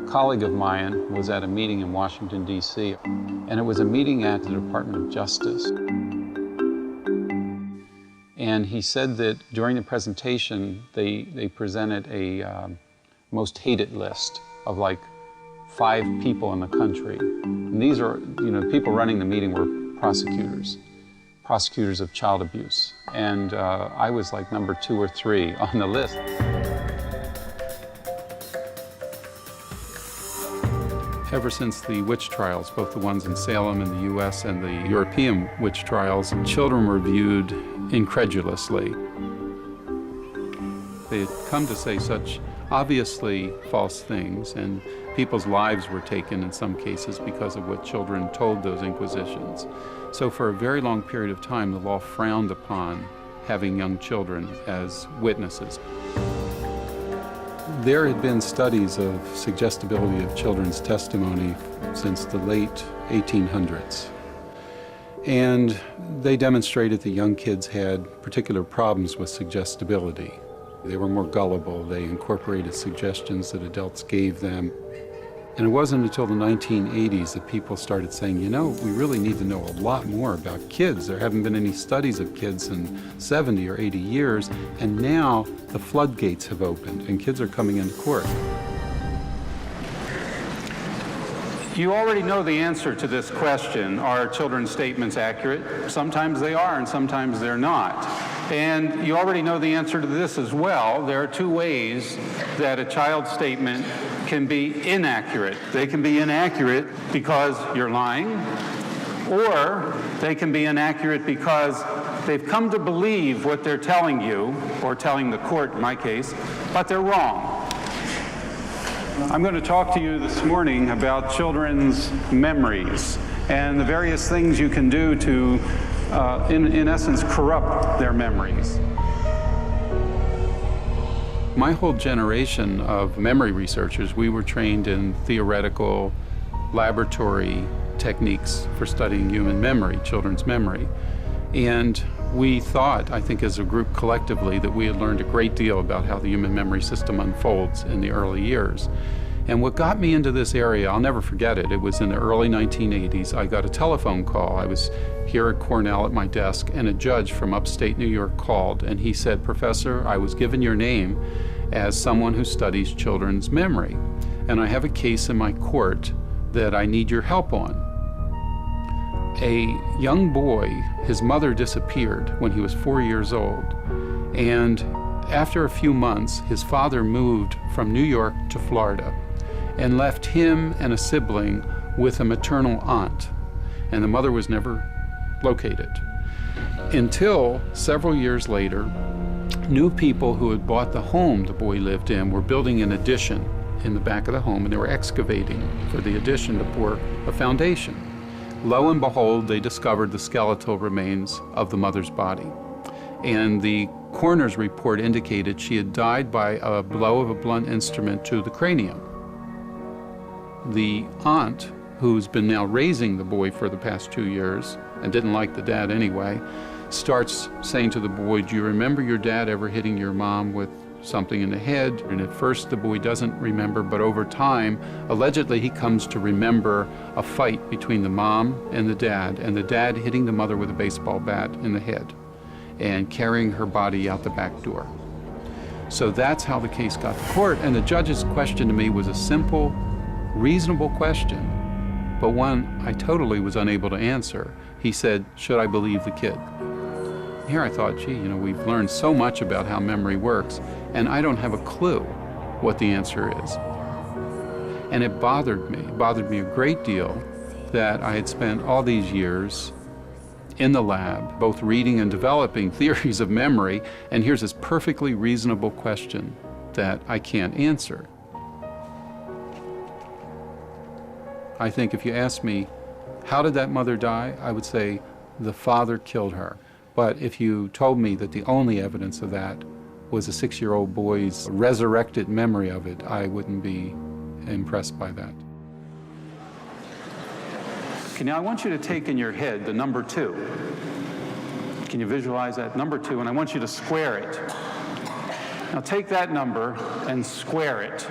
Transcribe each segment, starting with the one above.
colleague of mine was at a meeting in Washington, D.C., and it was a meeting at the Department of Justice. And he said that during the presentation, they presented a most hated list of like 5 people in the country. And these are, people running the meeting were prosecutors of child abuse. And I was like number 2 or 3 on the list. Ever since the witch trials, both the ones in Salem in the US and the European witch trials, children were viewed incredulously. They had come to say such obviously false things, and people's lives were taken in some cases because of what children told those inquisitions. So for a very long period of time, the law frowned upon having young children as witnesses. There had been studies of suggestibility of children's testimony since the late 1800s. And they demonstrated that young kids had particular problems with suggestibility. They were more gullible. They incorporated suggestions that adults gave them. And it wasn't until the 1980s that people started saying, we really need to know a lot more about kids. There haven't been any studies of kids in 70 or 80 years, and now the floodgates have opened and kids are coming into court. You already know the answer to this question. Are children's statements accurate? Sometimes they are and sometimes they're not. And you already know the answer to this as well. There are 2 ways that a child's statement can be inaccurate. They can be inaccurate because you're lying, or they can be inaccurate because they've come to believe what they're telling you, or telling the court in my case, but they're wrong. I'm going to talk to you this morning about children's memories and the various things you can do to, in essence, corrupt their memories. My whole generation of memory researchers, we were trained in theoretical laboratory techniques for studying human memory, children's memory. And we thought, I think as a group collectively, that we had learned a great deal about how the human memory system unfolds in the early years. And what got me into this area, I'll never forget it, it was in the early 1980s. I got a telephone call. I was here at Cornell at my desk, and a judge from upstate New York called, and he said, "Professor, I was given your name as someone who studies children's memory, and I have a case in my court that I need your help on." A young boy, his mother disappeared when he was 4 years old, and after a few months, his father moved from New York to Florida and left him and a sibling with a maternal aunt, and the mother was never located. Until several years later, new people who had bought the home the boy lived in were building an addition in the back of the home, and they were excavating for the addition to pour a foundation. Lo and behold, they discovered the skeletal remains of the mother's body. And the coroner's report indicated she had died by a blow of a blunt instrument to the cranium. The aunt, who's been now raising the boy for the past 2 years, and didn't like the dad anyway, starts saying to the boy, "Do you remember your dad ever hitting your mom with something in the head?" And at first the boy doesn't remember, but over time, allegedly he comes to remember a fight between the mom and the dad hitting the mother with a baseball bat in the head and carrying her body out the back door. So that's how the case got to court, and the judge's question to me was a simple, reasonable question, but one I totally was unable to answer. He said, "Should I believe the kid?" Here I thought, gee, we've learned so much about how memory works, and I don't have a clue what the answer is. And it bothered me a great deal that I had spent all these years in the lab, both reading and developing theories of memory, and here's this perfectly reasonable question that I can't answer. I think if you ask me, how did that mother die? I would say the father killed her. But if you told me that the only evidence of that was a 6-year-old boy's resurrected memory of it, I wouldn't be impressed by that. Okay, now I want you to take in your head the number 2. Can you visualize that? Number 2, and I want you to square it. Now take that number and square it.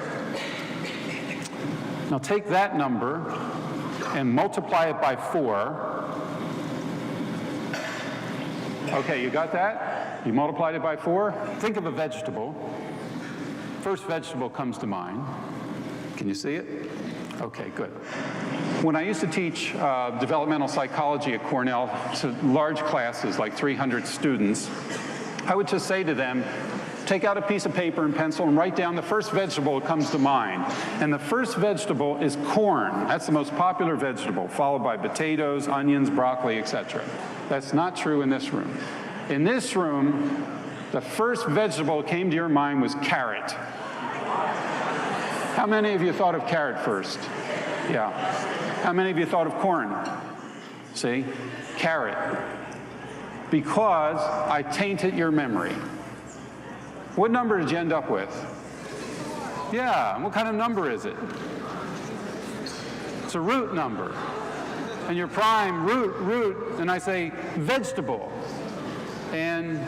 Now take that number and multiply it by 4. Okay, you got that? You multiplied it by 4? Think of a vegetable. First vegetable comes to mind. Can you see it? Okay, good. When I used to teach developmental psychology at Cornell to large classes, like 300 students, I would just say to them, take out a piece of paper and pencil and write down the first vegetable that comes to mind. And the first vegetable is corn. That's the most popular vegetable, followed by potatoes, onions, broccoli, etc. That's not true in this room. In this room, the first vegetable that came to your mind was carrot. How many of you thought of carrot first? Yeah. How many of you thought of corn? See? Carrot. Because I tainted your memory. What number did you end up with? Yeah, what kind of number is it? It's a root number. And your prime, root, and I say vegetable. And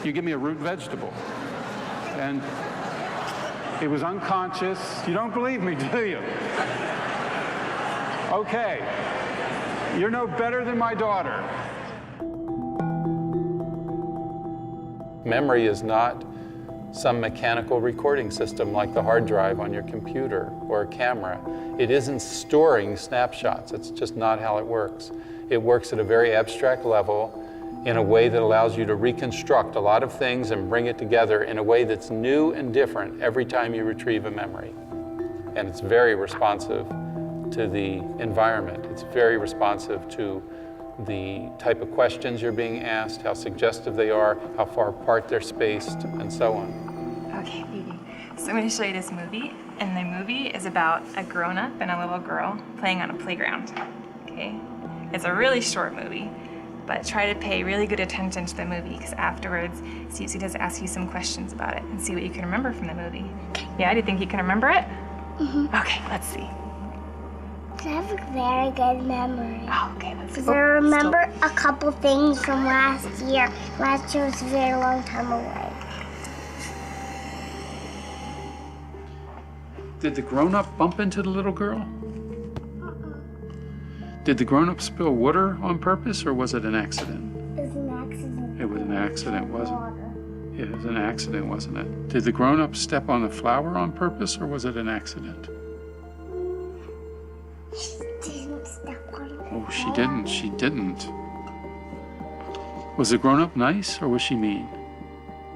you give me a root vegetable. And it was unconscious. You don't believe me, do you? Okay. You're no better than my daughter. Memory is not some mechanical recording system like the hard drive on your computer or a camera. It isn't storing snapshots. It's just not how it works. It works at a very abstract level in a way that allows you to reconstruct a lot of things and bring it together in a way that's new and different every time you retrieve a memory. And it's very responsive to the environment. It's very responsive to the type of questions you're being asked, how suggestive they are, how far apart they're spaced, and so on. Okay, baby. So I'm going to show you this movie, and the movie is about a grown-up and a little girl playing on a playground, okay? It's a really short movie, but try to pay really good attention to the movie, because afterwards, Ceci does ask you some questions about it and see what you can remember from the movie. Yeah, do you think you can remember it? Mm-hmm. Okay, let's see. I have a very good memory. Oh, okay, let's Because I remember a couple things from last year. Last year was a very long time away. Did the grown-up bump into the little girl? Did the grown-up spill water on purpose, or was it an accident? It was an accident. It was an accident, wasn't it? It was an accident, wasn't it? Did the grown-up step on the flower on purpose, or was it an accident? She didn't step on it. Oh, she didn't. She didn't. Was the grown-up nice, or was she mean?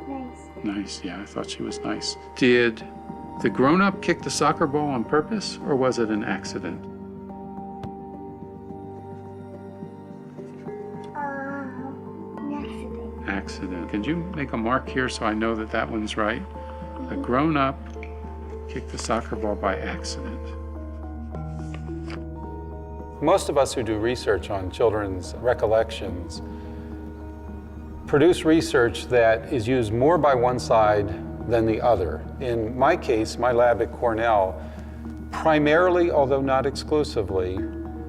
Nice. Nice, yeah, I thought she was nice. Did the grown-up kick the soccer ball on purpose, or was it an accident? An accident. Accident. Can you make a mark here so I know that that one's right? The grown-up kicked the soccer ball by accident. Most of us who do research on children's recollections produce research that is used more by one side than the other. In my case, my lab at Cornell, primarily, although not exclusively,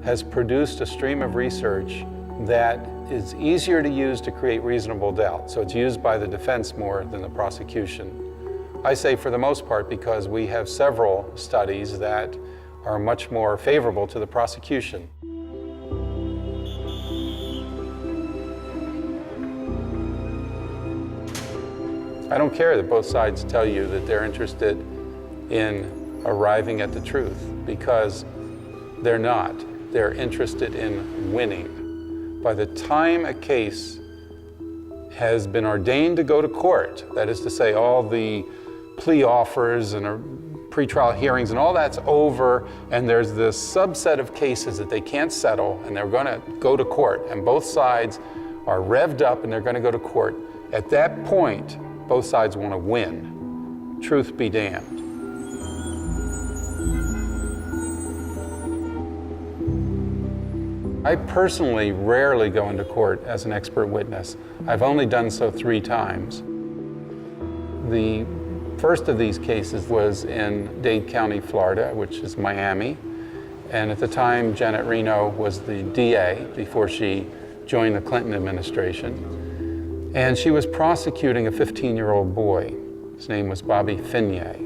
has produced a stream of research that is easier to use to create reasonable doubt. So it's used by the defense more than the prosecution. I say for the most part because we have several studies that are much more favorable to the prosecution. I don't care that both sides tell you that they're interested in arriving at the truth, because they're not. They're interested in winning. By the time a case has been ordained to go to court, that is to say all the plea offers and pretrial hearings and all that's over, and there's this subset of cases that they can't settle, and they're going to go to court, and both sides are revved up and they're going to go to court. At that point, both sides want to win. Truth be damned. I personally rarely go into court as an expert witness. I've only done so 3 times. The first of these cases was in Dade County, Florida, which is Miami. And at the time, Janet Reno was the DA before she joined the Clinton administration. And she was prosecuting a 15-year-old boy. His name was Bobby Finye.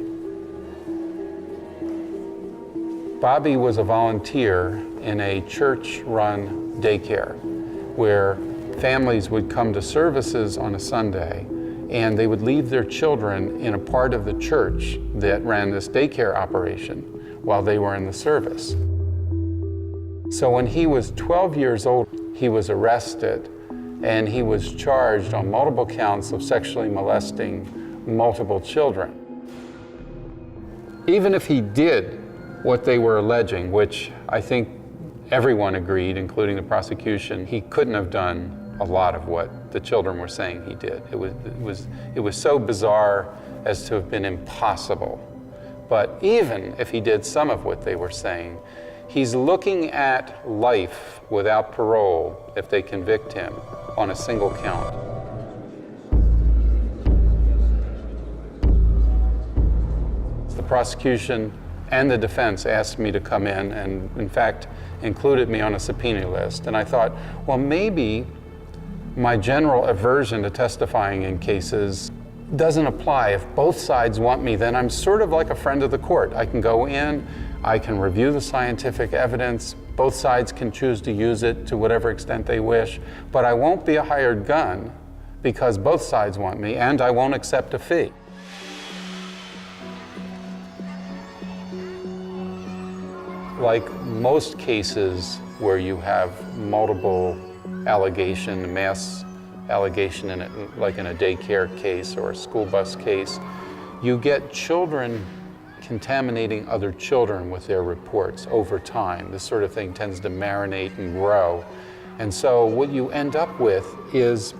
Bobby was a volunteer in a church-run daycare where families would come to services on a Sunday and they would leave their children in a part of the church that ran this daycare operation while they were in the service. So when he was 12 years old, he was arrested and he was charged on multiple counts of sexually molesting multiple children. Even if he did what they were alleging, which I think everyone agreed, including the prosecution, he couldn't have done a lot of what the children were saying he did. It was so bizarre as to have been impossible. But even if he did some of what they were saying, he's looking at life without parole if they convict him on a single count. The prosecution and the defense asked me to come in and, in fact, included me on a subpoena list. And I thought, well, maybe my general aversion to testifying in cases doesn't apply. If both sides want me, then I'm sort of like a friend of the court. I can go in, I can review the scientific evidence, both sides can choose to use it to whatever extent they wish, but I won't be a hired gun because both sides want me, and I won't accept a fee. Like most cases where you have multiple allegation, mass allegation in it, like in a daycare case or a school bus case, you get children contaminating other children with their reports over time. This sort of thing tends to marinate and grow. And so what you end up with is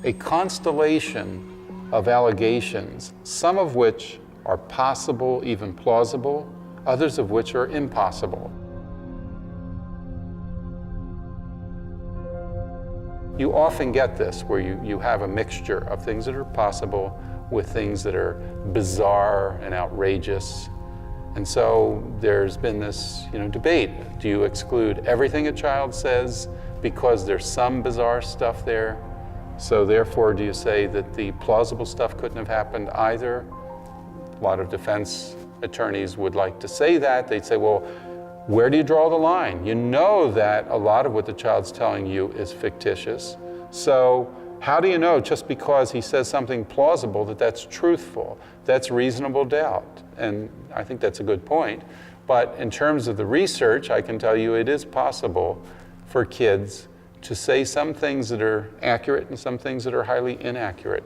a constellation of allegations, some of which are possible, even plausible, others of which are impossible. You often get this where you have a mixture of things that are possible with things that are bizarre and outrageous. And so there's been this debate. Do you exclude everything a child says because there's some bizarre stuff there? So therefore, do you say that the plausible stuff couldn't have happened either? A lot of defense attorneys would like to say that. They'd say, well, where do you draw the line? You know that a lot of what the child's telling you is fictitious. So how do you know just because he says something plausible that that's truthful? That's reasonable doubt. And I think that's a good point. But in terms of the research, I can tell you it is possible for kids to say some things that are accurate and some things that are highly inaccurate.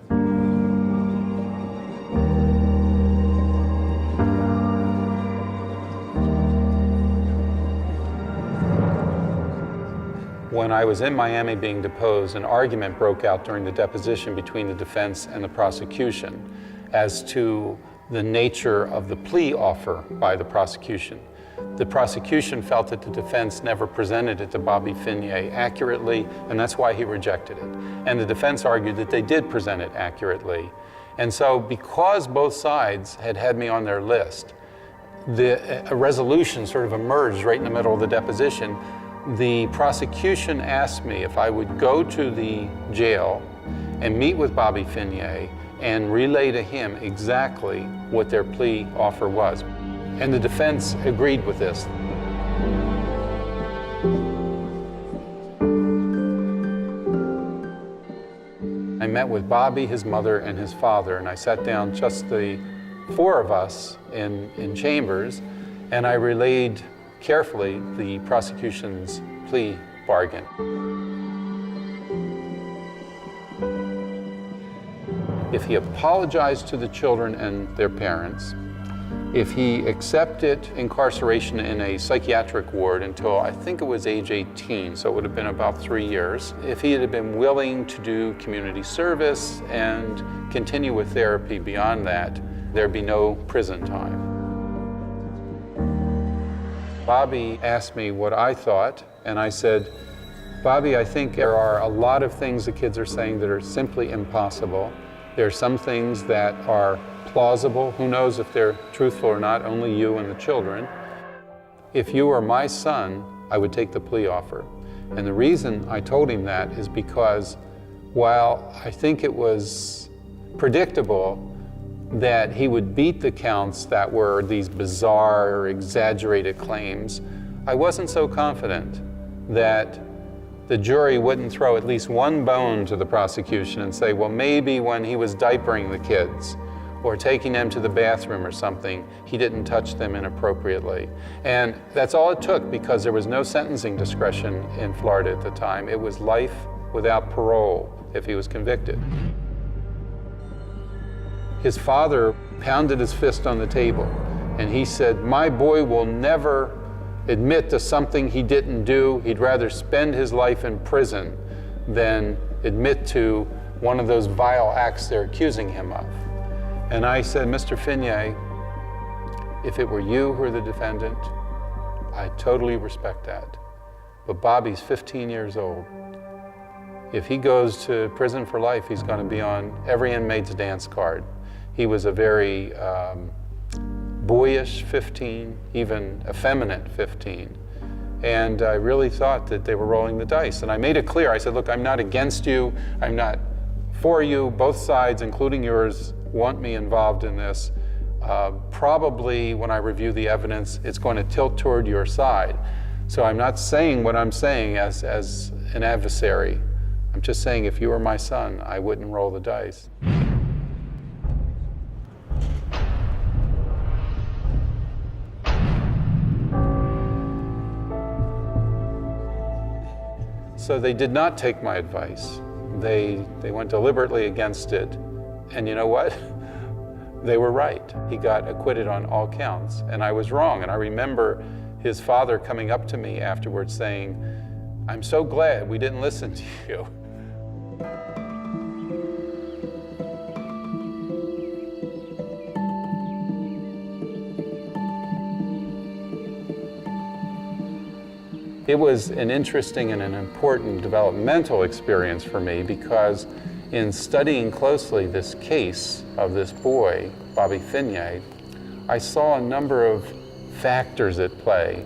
When I was in Miami being deposed, an argument broke out during the deposition between the defense and the prosecution as to the nature of the plea offer by the prosecution. The prosecution felt that the defense never presented it to Bobby Finier accurately, and that's why he rejected it. And the defense argued that they did present it accurately. And so because both sides had me on their list, a resolution sort of emerged right in the middle of the deposition. The prosecution asked me if I would go to the jail and meet with Bobby Finier and relay to him exactly what their plea offer was. And the defense agreed with this. I met with Bobby, his mother, and his father, and I sat down, just the four of us in chambers, and I relayed carefully the prosecution's plea bargain. If he apologized to the children and their parents, if he accepted incarceration in a psychiatric ward until I think it was age 18, so it would have been about 3 years, if he had been willing to do community service and continue with therapy beyond that, there'd be no prison time. Bobby asked me what I thought, and I said, Bobby, I think there are a lot of things the kids are saying that are simply impossible. There are some things that are plausible. Who knows if they're truthful or not, only you and the children. If you were my son, I would take the plea offer. And the reason I told him that is because while I think it was predictable that he would beat the counts that were these bizarre or exaggerated claims, I wasn't so confident that the jury wouldn't throw at least one bone to the prosecution and say, well, maybe when he was diapering the kids or taking them to the bathroom or something, he didn't touch them inappropriately. And that's all it took, because there was no sentencing discretion in Florida at the time. It was life without parole if he was convicted. His father pounded his fist on the table and he said, my boy will never admit to something he didn't do. He'd rather spend his life in prison than admit to one of those vile acts they're accusing him of. And I said, Mr. Finney, if it were you who were the defendant, I totally respect that. But Bobby's 15 years old. If he goes to prison for life, he's going to be on every inmate's dance card. He was a very boyish 15, even effeminate 15. And I really thought that they were rolling the dice. And I made it clear. I said, look, I'm not against you. I'm not for you. Both sides, including yours, want me involved in this. Probably when I review the evidence, it's going to tilt toward your side. So I'm not saying what I'm saying as an adversary. I'm just saying if you were my son, I wouldn't roll the dice. So they did not take my advice. They went deliberately against it. And you know what? They were right. He got acquitted on all counts, and I was wrong. And I remember his father coming up to me afterwards saying, I'm so glad we didn't listen to you. It was an interesting and an important developmental experience for me, because in studying closely this case of this boy, Bobby Finney, I saw a number of factors at play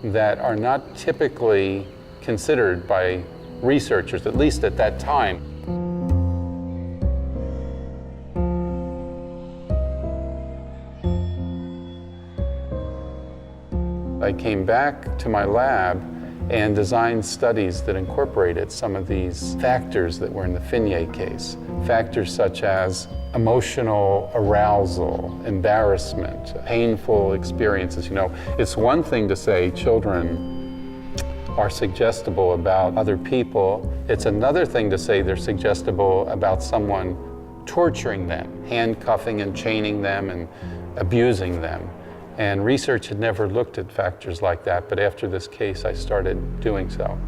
that are not typically considered by researchers, at least at that time. I came back to my lab and designed studies that incorporated some of these factors that were in the Finney case. Factors such as emotional arousal, embarrassment, painful experiences. You know, it's one thing to say children are suggestible about other people. It's another thing to say they're suggestible about someone torturing them, handcuffing and chaining them and abusing them. And research had never looked at factors like that, but after this case, I started doing so.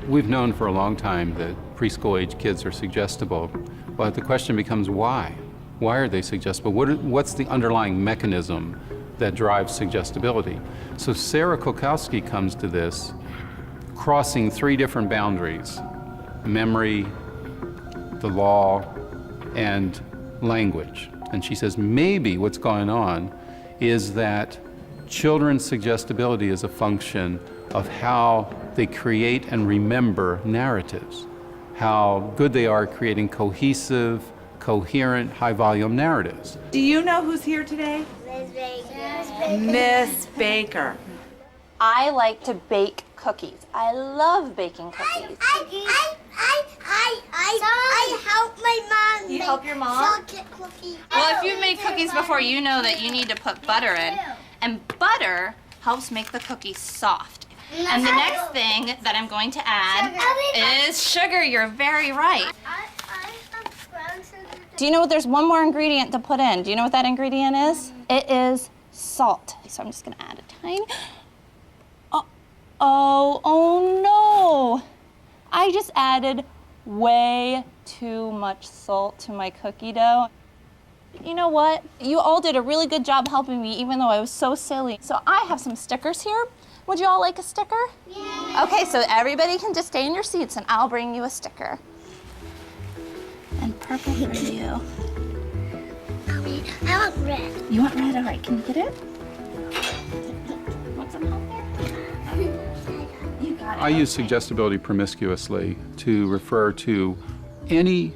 We've known for a long time that preschool-age kids are suggestible, but the question becomes why? Why are they suggestible? What's the underlying mechanism that drives suggestibility? So Sarah Kulkowski comes to this crossing three different boundaries: memory, the law, and language. And she says maybe what's going on is that children's suggestibility is a function of how they create and remember narratives, how good they are at creating cohesive, coherent, high-volume narratives. Do you know who's here today? Miss Baker. Miss Baker. I like to bake cookies. I love baking cookies. I help my mom. You help your mom? Chocolate cookies. Well, if you've made cookies before, you know that you need to put butter in. And butter helps make the cookies soft. And the next thing that I'm going to add is sugar. You're very right. Do you know what? There's one more ingredient to put in. Do you know what that ingredient is? It is salt. So I'm just gonna add a tiny. Oh no! I just added way too much salt to my cookie dough. You know what? You all did a really good job helping me, even though I was so silly. So I have some stickers here. Would you all like a sticker? Yeah. Okay, so everybody can just stay in your seats and I'll bring you a sticker. And purple for you. I want red. You want red? All right, can you get it? Want some help there? You got it. I use suggestibility promiscuously to refer to any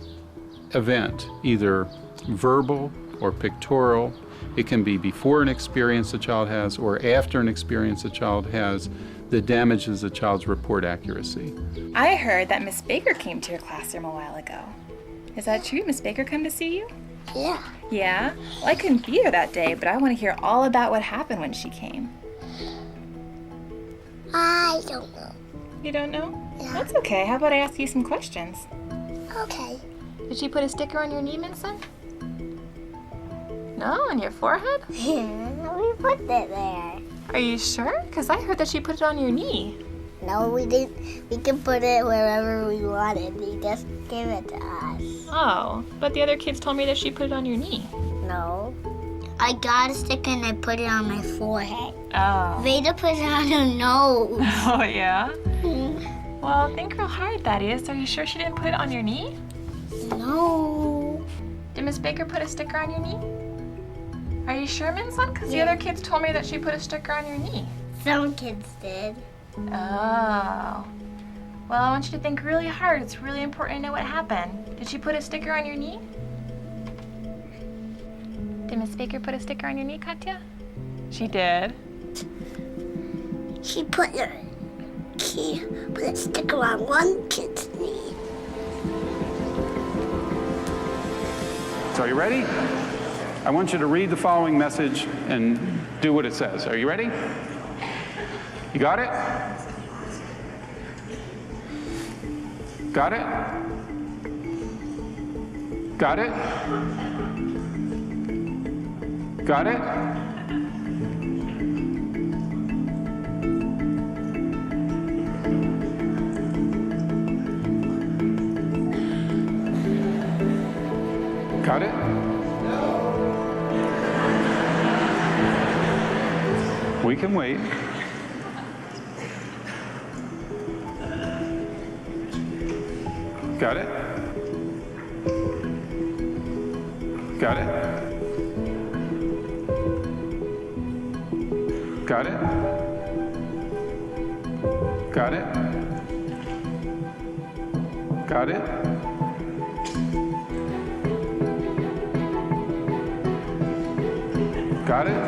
event, either verbal or pictorial. It can be before an experience a child has or after an experience a child has that damages a child's report accuracy. I heard that Miss Baker came to your classroom a while ago. Is that true? Miss Baker come to see you? Yeah. Yeah? Well, I couldn't be there that day, but I want to hear all about what happened when she came. I don't know. You don't know? Yeah. That's okay. How about I ask you some questions? Okay. Did she put a sticker on your knee, Minson? No, on your forehead? Yeah, we put it there. Are you sure? Because I heard that she put it on your knee. No, we didn't. We can put it wherever we wanted. He just gave it to us. Oh, but the other kids told me that she put it on your knee. No. I got a sticker and I put it on my forehead. Oh. Veda put it on her nose. Oh, yeah? Well, think real hard, Thaddeus. Are you sure she didn't put it on your knee? No. Did Miss Baker put a sticker on your knee? Are you sure, Minson? Because the other kids told me that she put a sticker on your knee. Some kids did. Oh. Well, I want you to think really hard. It's really important to know what happened. Did she put a sticker on your knee? Did Miss Baker put a sticker on your knee, Katya? She did. She put a sticker on one kid's knee. So are you ready? I want you to read the following message and do what it says. Are you ready? You got it? Got it? Got it? Got it? Got it? We can wait. Got it? Got it? Got it? Got it? Got it? Got it?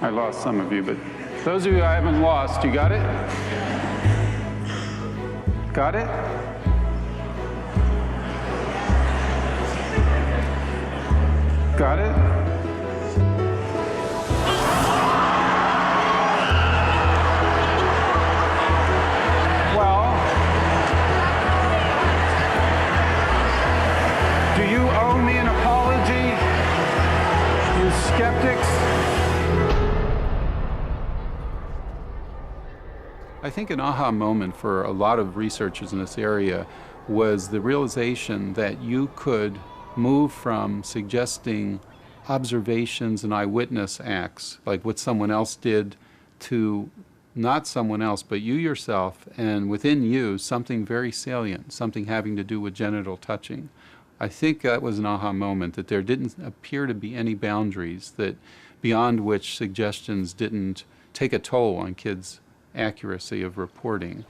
I lost some of you, but those of you I haven't lost, you got it? Got it? Got it? Well, do you owe me an apology, you skeptics? I think an aha moment for a lot of researchers in this area was the realization that you could move from suggesting observations and eyewitness acts, like what someone else did, to not someone else, but you yourself, and within you, something very salient, something having to do with genital touching. I think that was an aha moment, that there didn't appear to be any boundaries that beyond which suggestions didn't take a toll on kids' accuracy of reporting.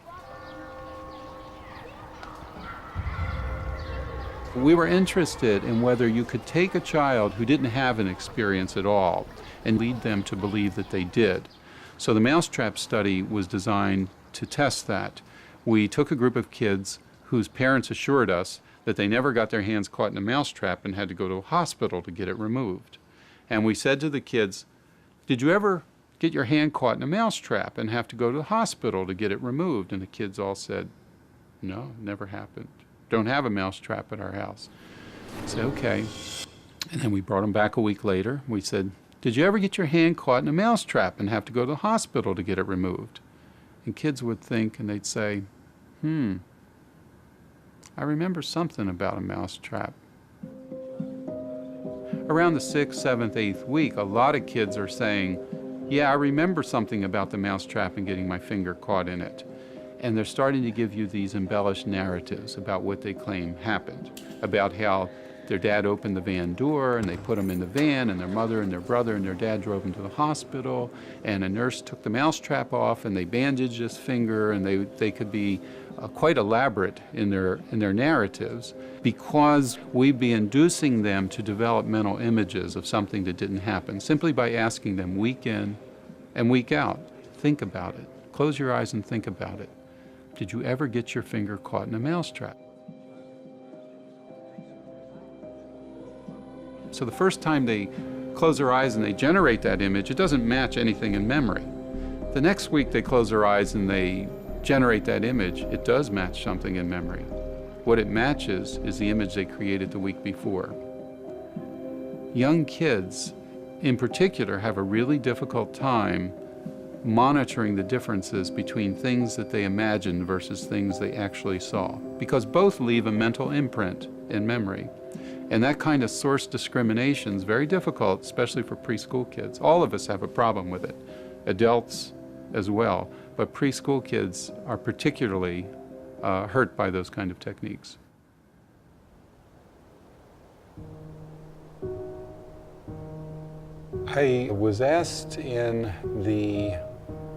We were interested in whether you could take a child who didn't have an experience at all and lead them to believe that they did. So the mousetrap study was designed to test that. We took a group of kids whose parents assured us that they never got their hands caught in a mousetrap and had to go to a hospital to get it removed. And we said to the kids, did you ever get your hand caught in a mousetrap and have to go to the hospital to get it removed? And the kids all said, no, never happened. Don't have a mousetrap at our house. I said, okay. And then we brought them back a week later. We said, did you ever get your hand caught in a mousetrap and have to go to the hospital to get it removed? And kids would think and they'd say, I remember something about a mousetrap. Around the 6th, 7th, 8th week, a lot of kids are saying, yeah, I remember something about the mousetrap and getting my finger caught in it. And they're starting to give you these embellished narratives about what they claim happened, about how Their dad opened the van door, and they put them in the van, and their mother and their brother and their dad drove them to the hospital, and a nurse took the mousetrap off, and they bandaged his finger, and they could be quite elaborate in their narratives, because we'd be inducing them to develop mental images of something that didn't happen, simply by asking them week in and week out, think about it. Close your eyes and think about it. Did you ever get your finger caught in a mousetrap? So the first time they close their eyes and they generate that image, it doesn't match anything in memory. The next week they close their eyes and they generate that image, it does match something in memory. What it matches is the image they created the week before. Young kids, in particular, have a really difficult time monitoring the differences between things that they imagined versus things they actually saw, because both leave a mental imprint in memory. And that kind of source discrimination is very difficult, especially for preschool kids. All of us have a problem with it, adults as well, but preschool kids are particularly hurt by those kind of techniques. I was asked in the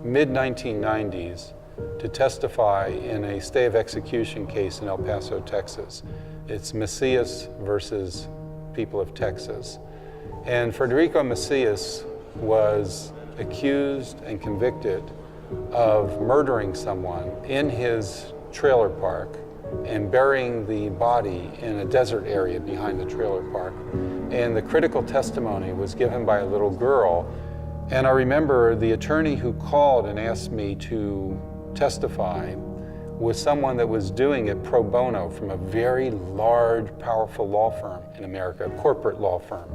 mid-1990s to testify in a stay of execution case in El Paso, Texas. It's Macias versus people of Texas. And Federico Macias was accused and convicted of murdering someone in his trailer park and burying the body in a desert area behind the trailer park. And the critical testimony was given by a little girl. And I remember the attorney who called and asked me to testify was someone that was doing it pro bono from a very large, powerful law firm in America, a corporate law firm.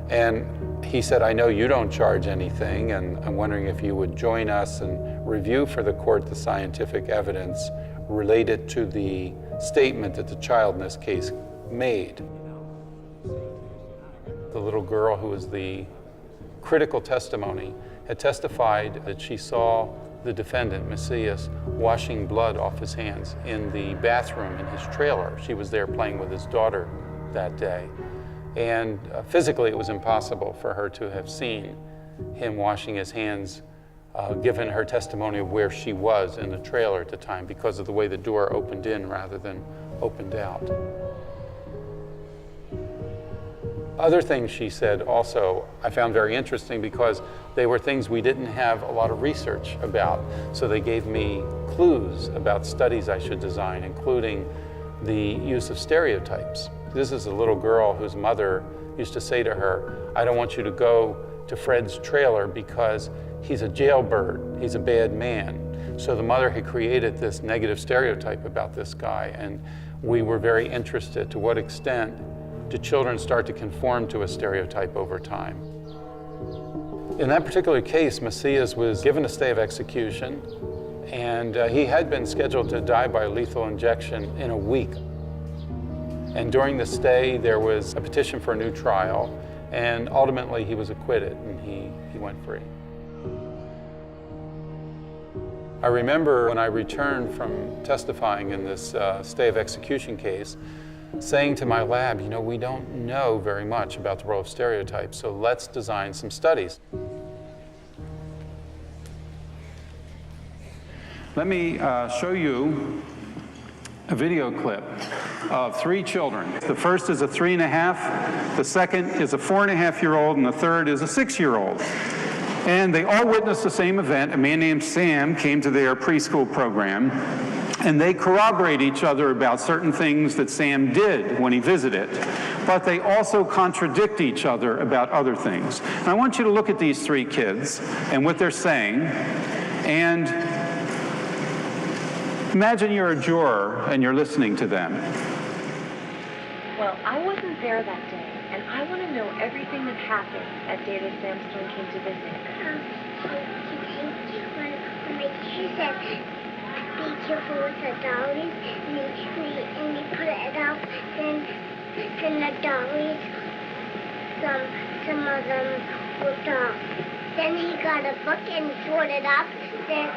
And he said, I know you don't charge anything, and I'm wondering if you would join us and review for the court the scientific evidence related to the statement that the child in this case made. The little girl who was the critical testimony had testified that she saw the defendant, Macias, washing blood off his hands in the bathroom in his trailer. She was there playing with his daughter that day. And physically it was impossible for her to have seen him washing his hands, given her testimony of where she was in the trailer at the time, because of the way the door opened in rather than opened out. Other things she said also I found very interesting, because they were things we didn't have a lot of research about. So they gave me clues about studies I should design, including the use of stereotypes. This is a little girl whose mother used to say to her, I don't want you to go to Fred's trailer because he's a jailbird, he's a bad man. So the mother had created this negative stereotype about this guy, and we were very interested to what extent do children start to conform to a stereotype over time. In that particular case, Macias was given a stay of execution, and he had been scheduled to die by lethal injection in a week. And during the stay, there was a petition for a new trial, and ultimately he was acquitted and he went free. I remember when I returned from testifying in this stay of execution case, saying to my lab, you know, we don't know very much about the role of stereotypes, so let's design some studies. Let me show you a video clip of 3 children. The first is a 3.5, the second is a 4.5-year-old, and the third is a 6-year-old. And they all witnessed the same event. A man named Sam came to their preschool program, and they corroborate each other about certain things that Sam did when he visited, but they also contradict each other about other things. And I want you to look at these 3 kids and what they're saying, and imagine you're a juror and you're listening to them. Well, I wasn't there that day, and I want to know everything that happened that day that Samstone came to visit. When my teacher said, be careful with the dollies, and he put it up, then the dollies, some of them ripped off. Then he got a book and tore it up, then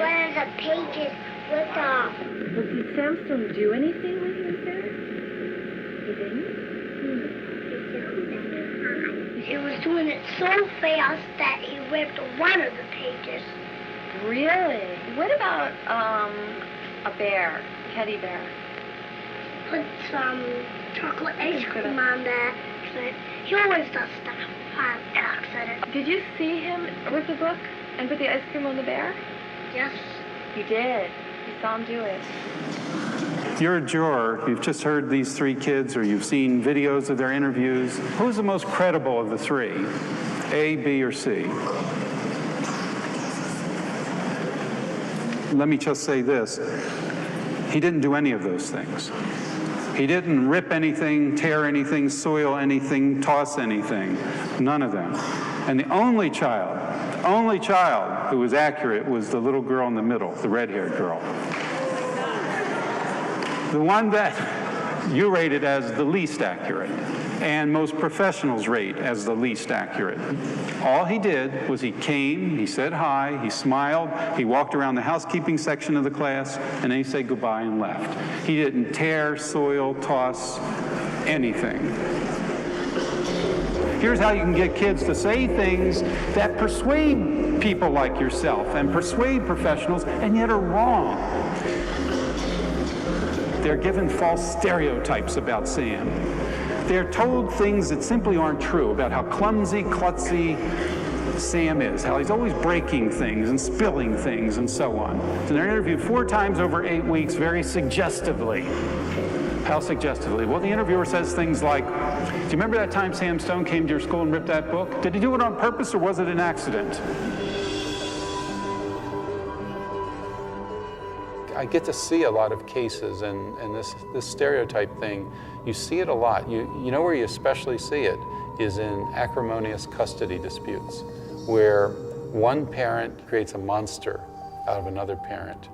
one of the pages ripped off. Well, did Samstone do anything when he was there? He didn't? so fast that he ripped one of the pages. Really? What about a bear, teddy bear? Put some chocolate ice cream on that. He always does stuff on accident. Did you see him rip the book and put the ice cream on the bear? Yes. He did. You saw him do it. You're a juror. You've just heard these three kids, or you've seen videos of their interviews. Who's the most credible of the three? A, B, or C? Let me just say this. He didn't do any of those things. He didn't rip anything, tear anything, soil anything, toss anything. None of them. And the only child who was accurate was the little girl in the middle, the red-haired girl. The one that you rated as the least accurate, and most professionals rate as the least accurate. All he did was he came, he said hi, he smiled, he walked around the housekeeping section of the class, and then he said goodbye and left. He didn't tear, soil, toss, anything. Here's how you can get kids to say things that persuade people like yourself and persuade professionals, and yet are wrong. They're given false stereotypes about Sam. They're told things that simply aren't true about how clumsy, klutzy Sam is, how he's always breaking things and spilling things and so on. So they're interviewed 4 times over 8 weeks very suggestively. How suggestively? Well, the interviewer says things like, do you remember that time Sam Stone came to your school and ripped that book? Did he do it on purpose or was it an accident? I get to see a lot of cases, and this stereotype thing, you see it a lot. You know where you especially see it is in acrimonious custody disputes, where one parent creates a monster out of another parent.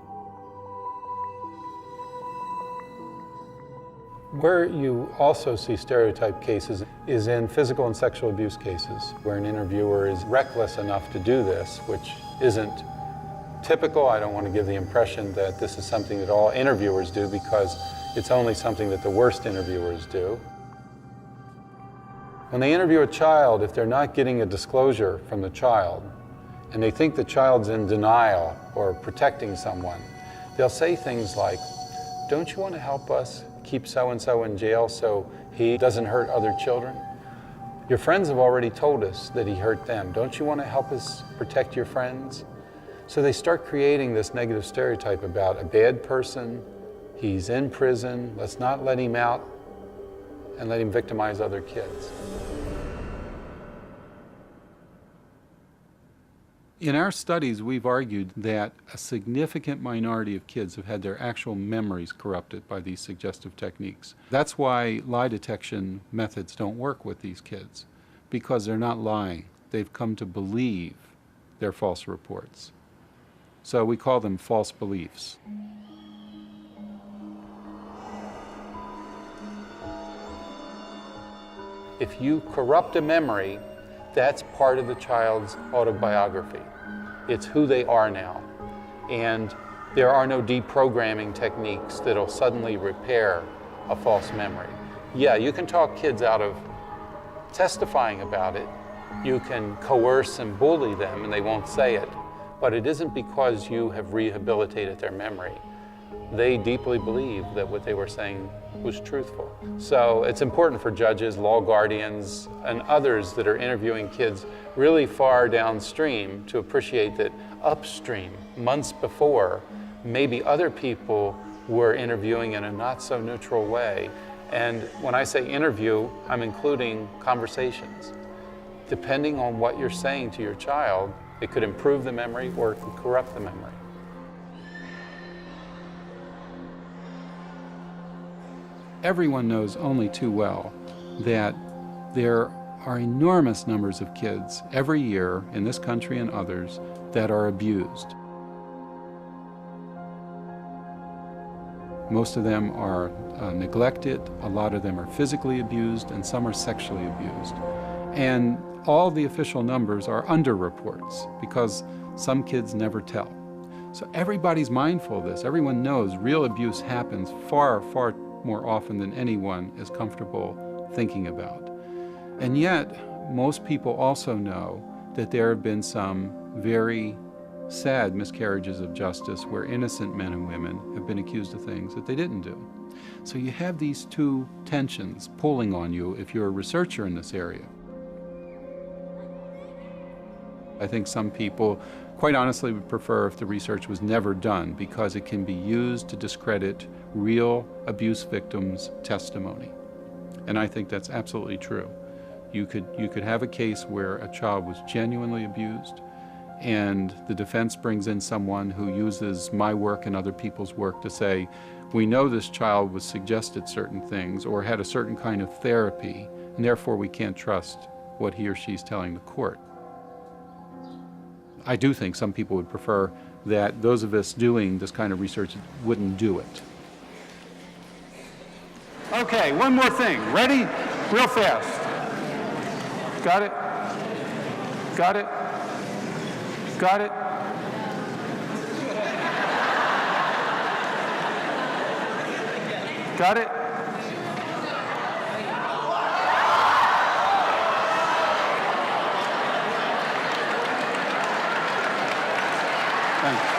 Where you also see stereotype cases is in physical and sexual abuse cases, where an interviewer is reckless enough to do this, which isn't typical. I don't want to give the impression that this is something that all interviewers do, because it's only something that the worst interviewers do. When they interview a child, if they're not getting a disclosure from the child, and they think the child's in denial or protecting someone, they'll say things like, don't you want to help us keep so-and-so in jail so he doesn't hurt other children? Your friends have already told us that he hurt them. Don't you want to help us protect your friends? So they start creating this negative stereotype about a bad person, he's in prison, let's not let him out and let him victimize other kids. In our studies, we've argued that a significant minority of kids have had their actual memories corrupted by these suggestive techniques. That's why lie detection methods don't work with these kids, because they're not lying. They've come to believe their false reports. So we call them false beliefs. If you corrupt a memory, that's part of the child's autobiography. It's who they are now. And there are no deprogramming techniques that'll suddenly repair a false memory. Yeah, you can talk kids out of testifying about it. You can coerce and bully them and they won't say it. But it isn't because you have rehabilitated their memory. They deeply believe that what they were saying was truthful. So it's important for judges, law guardians, and others that are interviewing kids really far downstream to appreciate that upstream, months before, maybe other people were interviewing in a not so neutral way. And when I say interview, I'm including conversations. Depending on what you're saying to your child, it could improve the memory or it could corrupt the memory. Everyone knows only too well that there are enormous numbers of kids every year in this country and others that are abused. Most of them are neglected, a lot of them are physically abused, and some are sexually abused. And all the official numbers are underreports because some kids never tell. So everybody's mindful of this. Everyone knows real abuse happens far, far more often than anyone is comfortable thinking about. And yet, most people also know that there have been some very sad miscarriages of justice where innocent men and women have been accused of things that they didn't do. So you have these two tensions pulling on you if you're a researcher in this area. I think some people, quite honestly, would prefer if the research was never done because it can be used to discredit real abuse victims' testimony. And I think that's absolutely true. You could have a case where a child was genuinely abused and the defense brings in someone who uses my work and other people's work to say, we know this child was suggested certain things or had a certain kind of therapy, and therefore we can't trust what he or she's telling the court. I do think some people would prefer that those of us doing this kind of research wouldn't do it. Okay, one more thing. Ready? Real fast. Got it? Got it? Got it? Got it? Thanks.